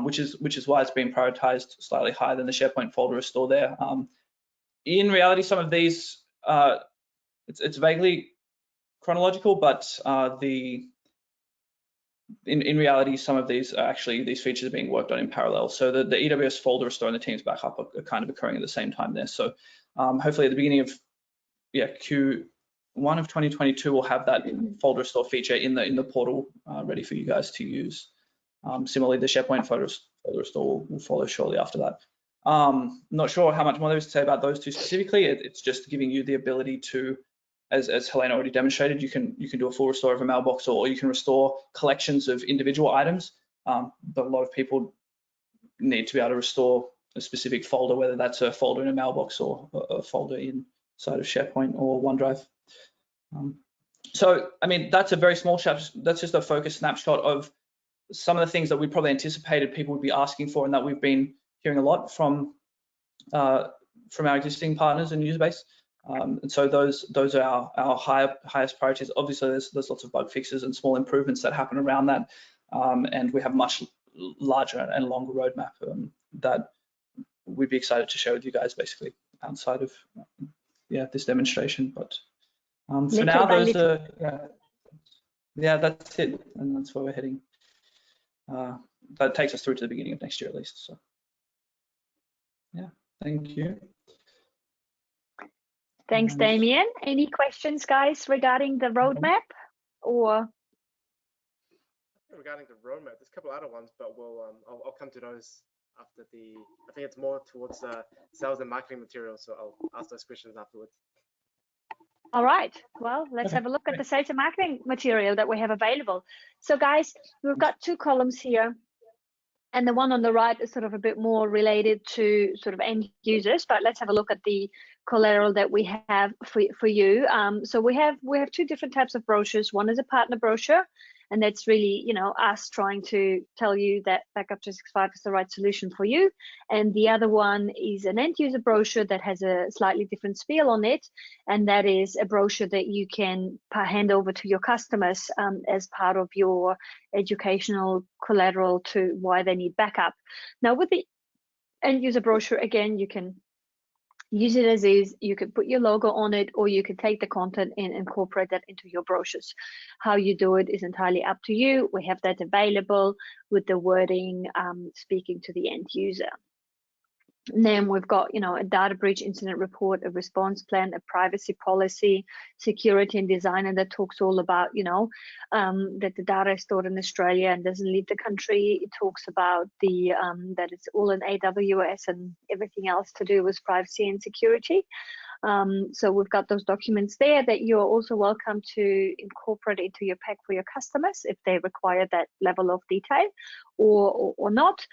which is why it's been prioritized slightly higher than the SharePoint folder restore there. In reality, some of these it's vaguely chronological, but in reality, some of these are actually, these features are being worked on in parallel. So the EWS folder restore and the Teams backup are kind of occurring at the same time there. So hopefully at the beginning of Q1 of 2022, we'll have that folder restore feature in the portal ready for you guys to use. Similarly, the SharePoint folder restore will follow shortly after that. Not sure how much more there is to say about those two specifically. It's just giving you the ability to, as Helena already demonstrated, you can do a full restore of a mailbox, or you can restore collections of individual items. But a lot of people need to be able to restore a specific folder, whether that's a folder in a mailbox or a folder inside of SharePoint or OneDrive. So, I mean, that's a very small that's just a focused snapshot of some of the things that we probably anticipated people would be asking for, and that we've been hearing a lot from our existing partners and user base. And so those are our highest priorities. Obviously, there's lots of bug fixes and small improvements that happen around that, and we have much larger and longer roadmap that we'd be excited to share with you guys, basically outside of this demonstration. But for now, those are that's it, and that's where we're heading. That takes us through to the beginning of next year at least. So yeah, thank you. Thanks, Damien. Any questions, guys, regarding the roadmap or? Regarding the roadmap, there's a couple other ones, but I'll come to those after the. I think it's more towards sales and marketing material. So I'll ask those questions afterwards. All right, well, let's have a look at the sales and marketing material that we have available. So guys, we've got two columns here, and the one on the right is sort of a bit more related to sort of end users, but let's have a look at the collateral that we have for you. So we have two different types of brochures. One is a partner brochure, and that's really, you know, us trying to tell you that Backup365 is the right solution for you. And the other one is an end user brochure that has a slightly different spiel on it. And that is a brochure that you can hand over to your customers as part of your educational collateral to why they need backup. Now with the end user brochure, again, you can use it as is, you can put your logo on it, or you can take the content and incorporate that into your brochures. How you do it is entirely up to you. We have that available with the wording speaking to the end user. And then we've got, you know, a data breach incident report, a response plan, a privacy policy, security and design, and that talks all about, you know, that the data is stored in Australia and doesn't leave the country. It talks about the that it's all in AWS and everything else to do with privacy and security. So we've got those documents there that you're also welcome to incorporate into your pack for your customers if they require that level of detail or not.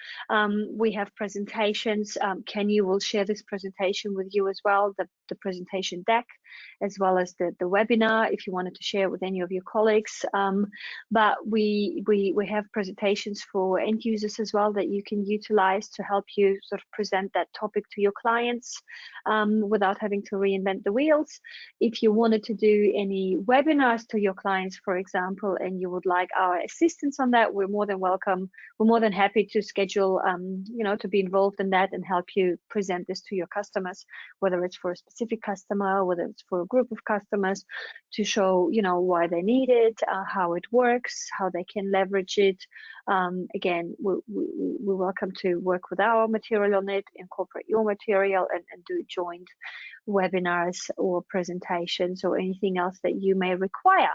We have presentations. Kenny will share this presentation with you as well, the presentation deck, as well as the webinar if you wanted to share it with any of your colleagues. But we have presentations for end users as well that you can utilize to help you sort of present that topic to your clients without having to reinvent the wheels. If you wanted to do any webinars to your clients, for example, and you would like our assistance on that, we're more than welcome. We're more than happy to schedule, you know, to be involved in that and help you present this to your customers, whether it's for a specific customer, whether it's for a group of customers, to show, you know, why they need it, how it works, how they can leverage it. Again, we're welcome to work with our material on it, incorporate your material, and do joint webinars or presentations or anything else that you may require.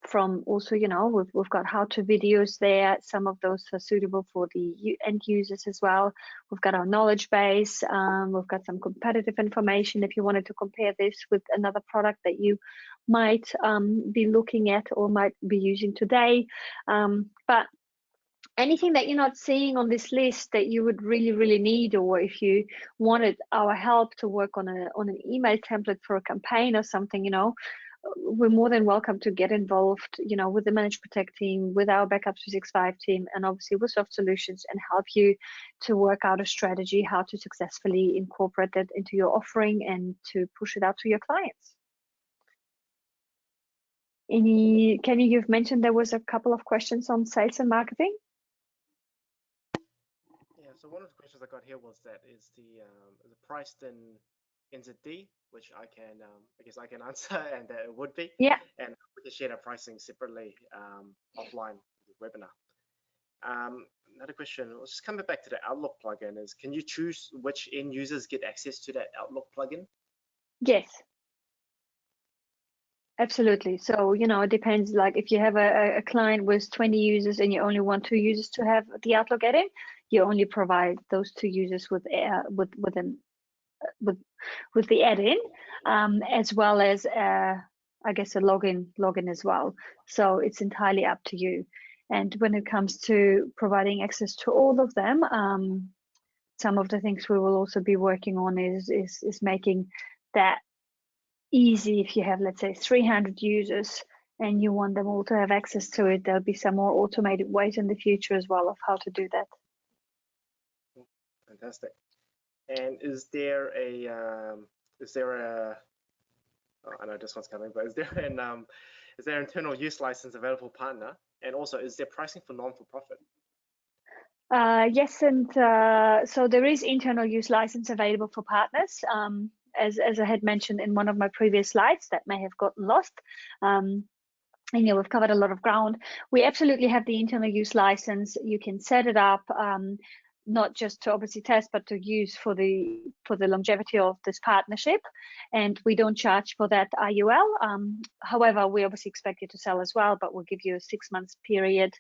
From also, you know, we've got how-to videos there. Some of those are suitable for the end users as well. We've got our knowledge base. We've got some competitive information if you wanted to compare this with another product that you might be looking at or might be using today. But anything that you're not seeing on this list that you would really need, or if you wanted our help to work on an email template for a campaign or something, you know, we're more than welcome to get involved, you know, with the Managed Protect team, with our Backup365 team, and obviously with Soft Solutions, and help you to work out a strategy how to successfully incorporate that into your offering and to push it out to your clients. Kenny, you've mentioned there was a couple of questions on sales and marketing. Yeah, so one of the questions I got here was that is the priced in NZD, which I guess I can answer, and that it would be. Yeah. And we can share the pricing separately offline with the webinar. Another question, let's just come back to the Outlook plugin, is can you choose which end users get access to that Outlook plugin? Yes. Absolutely. So, you know, it depends. Like if you have a client with 20 users and you only want 2 users to have the Outlook Add-in, you only provide those 2 users with the add-in, as well as I guess a login as well. So it's entirely up to you. And when it comes to providing access to all of them, some of the things we will also be working on is making that easy. If you have, let's say, 300 users and you want them all to have access to it, there'll be some more automated ways in the future as well of how to do that. Fantastic. And is there a I know this one's coming, but is there an internal use license available for partner? And also, is there pricing for non-for-profit? Yes, and so there is internal use license available for partners. As I had mentioned in one of my previous slides that may have gotten lost. And you know, we've covered a lot of ground. We absolutely have the internal use license. You can set it up. not just to obviously test, but to use for the longevity of this partnership. And we don't charge for that IUL. However, we obviously expect you to sell as well, but we'll give you a 6 months period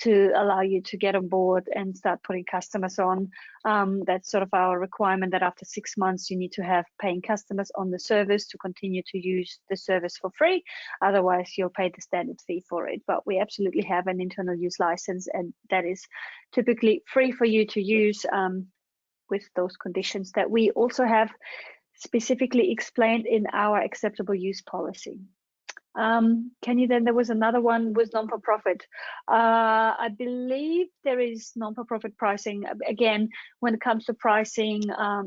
to allow you to get on board and start putting customers on. That's sort of our requirement, that after 6 months, you need to have paying customers on the service to continue to use the service for free. Otherwise, you'll pay the standard fee for it. But we absolutely have an internal use license, and that is typically free for you to use with those conditions that we also have specifically explained in our acceptable use policy. Can you then, there was another one with non-for-profit. I believe there is non-for-profit pricing. Again, when it comes to pricing,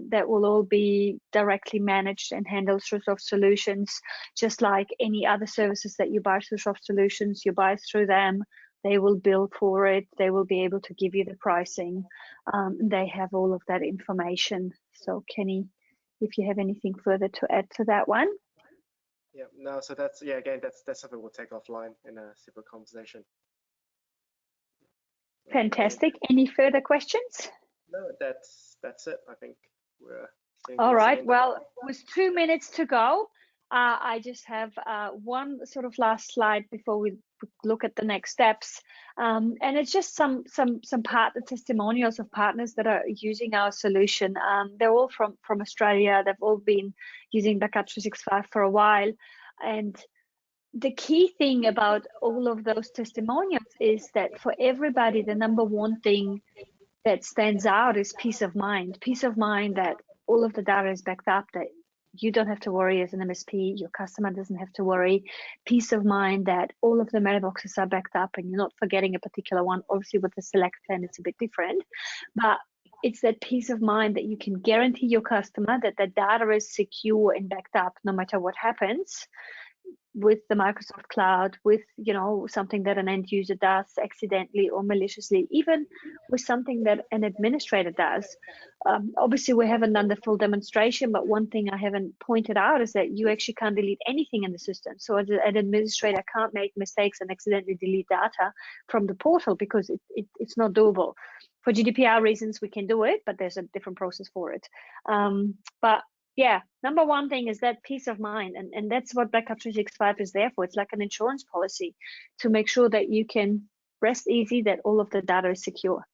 that will all be directly managed and handled through Soft Solutions, just like any other services that you buy through Soft Solutions, you buy through them. They will bill for it. They will be able to give you the pricing. They have all of that information. So Kenny, if you have anything further to add to that one. Yeah, no, so that's, yeah, again, that's something we'll take offline in a separate conversation. Fantastic. Any further questions? No, that's it. I think we're all right. Well, with 2 minutes to go, I just have one sort of last slide before we look at the next steps, and it's just some partner testimonials of partners that are using our solution. They're all from Australia. They've all been using Backup365 for a while, and the key thing about all of those testimonials is that for everybody, the number one thing that stands out is peace of mind. Peace of mind that all of the data is backed up, that you don't have to worry as an MSP, your customer doesn't have to worry. Peace of mind that all of the mailboxes are backed up and you're not forgetting a particular one. Obviously with the select plan, it's a bit different, but it's that peace of mind that you can guarantee your customer that the data is secure and backed up no matter what happens with the Microsoft Cloud, with, you know, something that an end user does accidentally or maliciously, even with something that an administrator does. Obviously, we haven't done the full demonstration, but one thing I haven't pointed out is that you actually can't delete anything in the system. So an administrator can't make mistakes and accidentally delete data from the portal because it's not doable. For GDPR reasons, we can do it, but there's a different process for it. But yeah, number one thing is that peace of mind, and that's what Backup365 is there for. It's like an insurance policy to make sure that you can rest easy that all of the data is secure.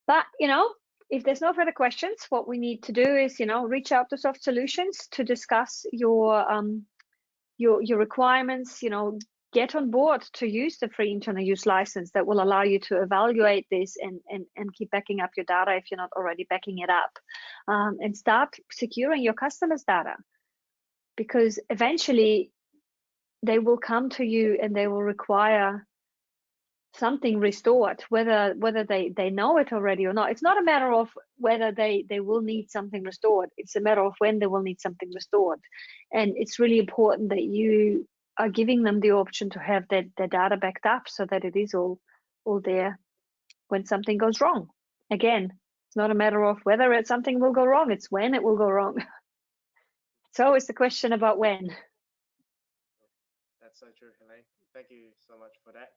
But, you know, if there's no further questions, what we need to do is, you know, reach out to Soft Solutions to discuss your requirements, you know, get on board to use the free internal use license that will allow you to evaluate this and keep backing up your data if you're not already backing it up, and start securing your customers' data, because eventually they will come to you and they will require something restored, whether they know it already or not. It's not a matter of whether they will need something restored. It's a matter of when they will need something restored. And it's really important that you are giving them the option to have their data backed up so that it is all there when something goes wrong. Again, it's not a matter of whether something will go wrong, it's when it will go wrong. It's always the question about when. That's so true, Helene. Thank you so much for that.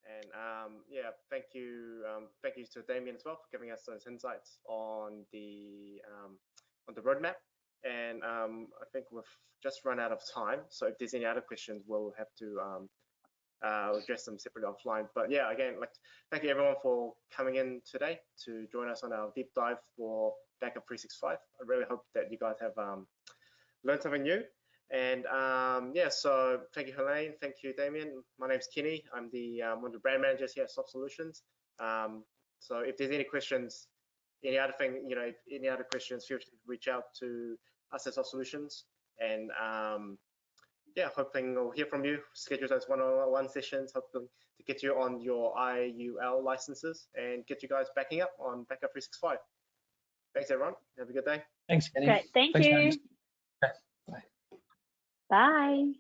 And yeah, thank you to Damien as well for giving us those insights on the roadmap. And I think we've just run out of time. So if there's any other questions, we'll have to address them separately offline. But yeah, again, thank you everyone for coming in today to join us on our deep dive for Backup365. I really hope that you guys have learned something new. And yeah, so thank you, Helene. Thank you, Damien. My name's Kenny. I'm one of the brand managers here at Soft Solutions. So if there's any questions, any other questions, feel free to reach out to us at Soft Solutions. And yeah, hoping we'll hear from you, schedule those one-on-one sessions, hoping to get you on your IUL licenses and get you guys backing up on Backup365. Thanks, everyone. Have a good day. Thanks, Kenny. Great. Thank you. Okay, bye. Bye.